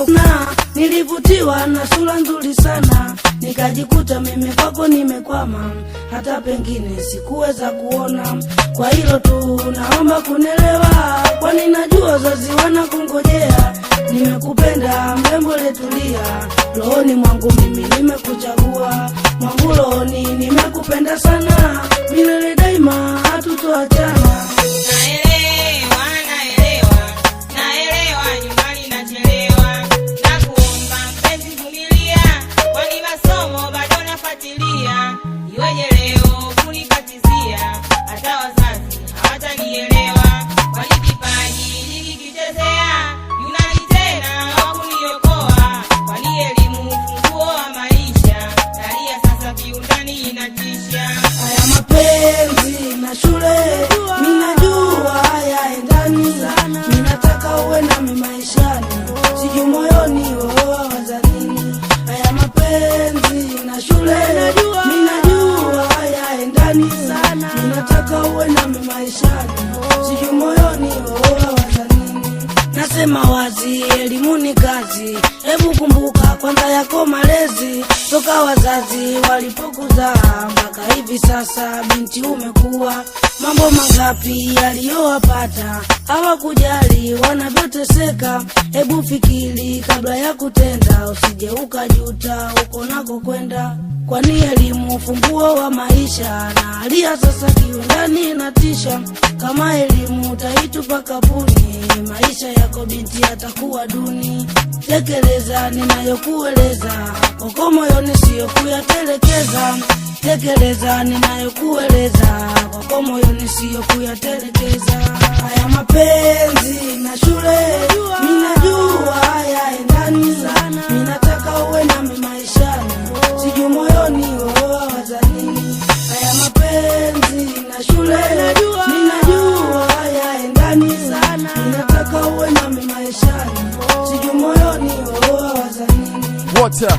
na nilivutiwa na sura nzuri sana, nikajikuta mimi kwako nimekwama, hata pengine sikuweza kuona. Kwa hilo tu naomba kunelewa, kwani najua wazazi wanakungojea. Nimekupenda mrembo, letulia, rohoni mwangu mimi nimekuchagua. Mwangu rohoni nimekupenda sana, milele daima hatutoachana. Iweje leo kunikatizia, hata wazazi hawatanielewa. Kwani kipaji nikikichezea, yunani tena wakuniokoa. Kwani elimu ufunguo wa maisha, dalia sasa kiundani inatisha. Haya mapenzi na shule, ninajua hayaendani. Ninataka uwe nami maishani, sijui moyoni wewe wazanini. Haya mapenzi na shule, ninajua hayaendani. Ninataka uwe nami maishani, sijui moyoni wewe wazanini. Nasema wazi, elimu ni kazi. Hebu kumbuka kwanza yako malezi, toka wazazi walipokuzaa mpaka hivi sasa binti umekuwa. Mambo mangapi yaliyowapata, hawakujali wanavyoteseka. Hebu fikiri kabla ya kutenda, usije ukajuta uko nako kwenda. Kwani elimu funguo wa maisha, na alia sasa kiundani inatisha. Kama elimu utaitupa kapuni, maisha yako binti yatakuwa duni. Tekeleza ninayokueleza, kwako moyoni sio kuyatelekeza. Tekeleza ninayokueleza, kwako moyoni sio kuyatelekeza. Haya mapenzi na shule, ninajua hayaendani. Ninataka uwe nami maishani, sijui moyoni wewe wazanini. Haya mapenzi na shule, ninajua hayaendani. Ninataka uwe nami maishani, sijui moyoni wewe wazanini. Water